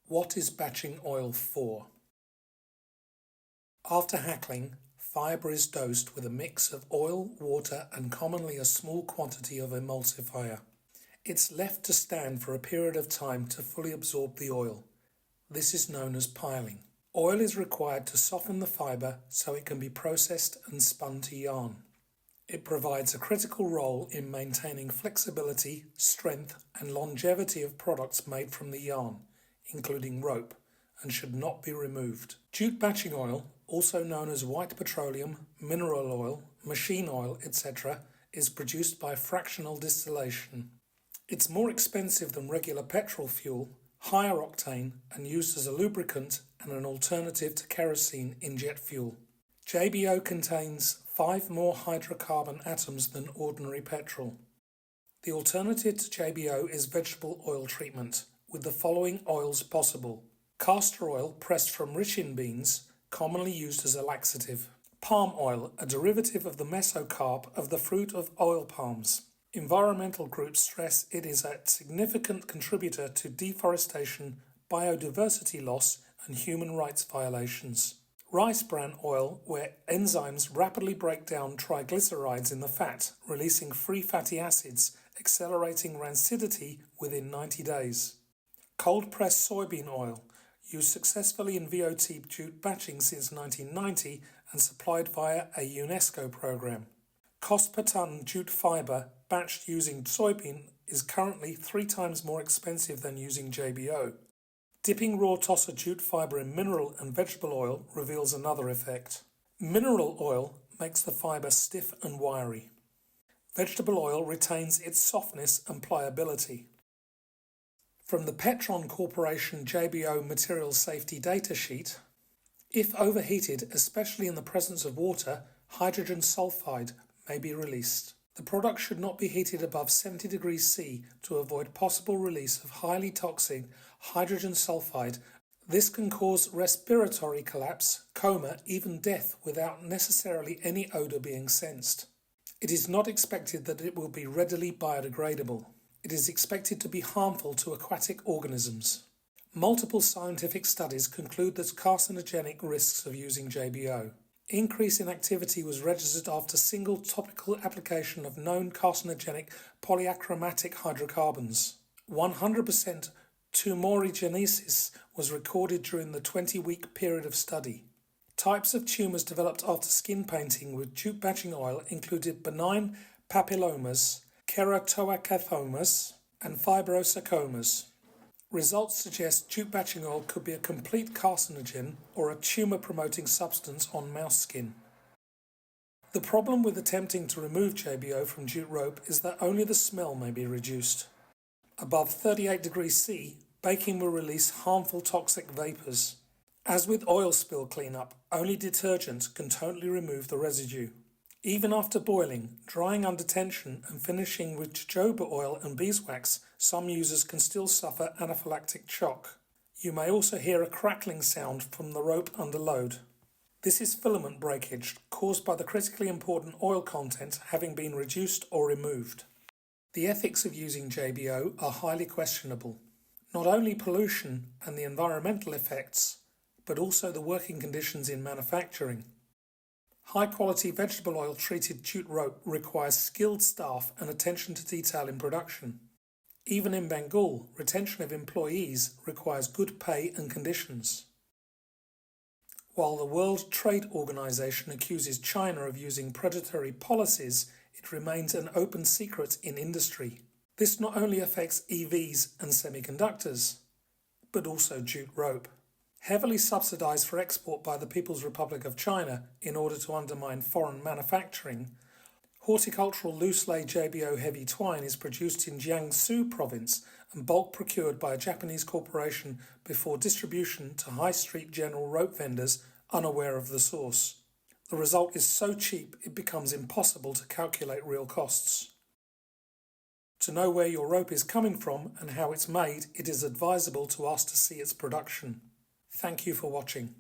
What is batching oil for? After hackling, fibre is dosed with a mix of oil, water and commonly a small quantity of emulsifier. It's left to stand for a period of time to fully absorb the oil. This is known as piling. Oil is required to soften the fibre so it can be processed and spun to yarn. It provides a critical role in maintaining flexibility, strength and longevity of products made from the yarn, including rope, and should not be removed. Jute batching oil, also known as white petroleum, mineral oil, machine oil, etc., is produced by fractional distillation. It's more expensive than regular petrol fuel, higher octane, and used as a lubricant and an alternative to kerosene in jet fuel. JBO contains 5 more hydrocarbon atoms than ordinary petrol. The alternative to JBO is vegetable oil treatment, with the following oils possible. Castor oil pressed from ricin beans, commonly used as a laxative. Palm oil, a derivative of the mesocarp of the fruit of oil palms. Environmental groups stress it is a significant contributor to deforestation, biodiversity loss and human rights violations. Rice bran oil, where enzymes rapidly break down triglycerides in the fat, releasing free fatty acids, accelerating rancidity within 90 days. Cold-pressed soybean oil, used successfully in VOT jute batching since 1990 and supplied via a UNESCO program. Cost per tonne jute fibre batched using soybean is currently 3 times more expensive than using JBO. Dipping raw tosser jute fibre in mineral and vegetable oil reveals another effect. Mineral oil makes the fibre stiff and wiry. Vegetable oil retains its softness and pliability. From the Petron Corporation JBO Material Safety Datasheet, if overheated, especially in the presence of water, hydrogen sulfide may be released. The product should not be heated above 70 degrees C to avoid possible release of highly toxic hydrogen sulfide. This can cause respiratory collapse, coma, even death without necessarily any odour being sensed. It is not expected that it will be readily biodegradable. It is expected to be harmful to aquatic organisms. Multiple scientific studies conclude the carcinogenic risks of using JBO. Increase in activity was registered after single topical application of known carcinogenic polyachromatic hydrocarbons. 100% tumorigenesis was recorded during the 20-week period of study. Types of tumours developed after skin painting with jute batching oil included benign papillomas, keratoacathomas, and fibrosarcomas. Results suggest jute batching oil could be a complete carcinogen or a tumour-promoting substance on mouse skin. The problem with attempting to remove JBO from jute rope is that only the smell may be reduced. Above 38 degrees C, baking will release harmful toxic vapours. As with oil spill cleanup, only detergent can totally remove the residue. Even after boiling, drying under tension and finishing with jojoba oil and beeswax, some users can still suffer anaphylactic shock. You may also hear a crackling sound from the rope under load. This is filament breakage caused by the critically important oil content having been reduced or removed. The ethics of using JBO are highly questionable. Not only pollution and the environmental effects, but also the working conditions in manufacturing. High-quality vegetable oil-treated jute rope requires skilled staff and attention to detail in production. Even in Bengal, retention of employees requires good pay and conditions. While the World Trade Organization accuses China of using predatory policies, it remains an open secret in industry. This not only affects EVs and semiconductors, but also jute rope. Heavily subsidized for export by the People's Republic of China in order to undermine foreign manufacturing, horticultural loose-lay JBO heavy twine is produced in Jiangsu province and bulk procured by a Japanese corporation before distribution to high street general rope vendors unaware of the source. The result is so cheap it becomes impossible to calculate real costs. To know where your rope is coming from and how it's made, it is advisable to ask to see its production. Thank you for watching.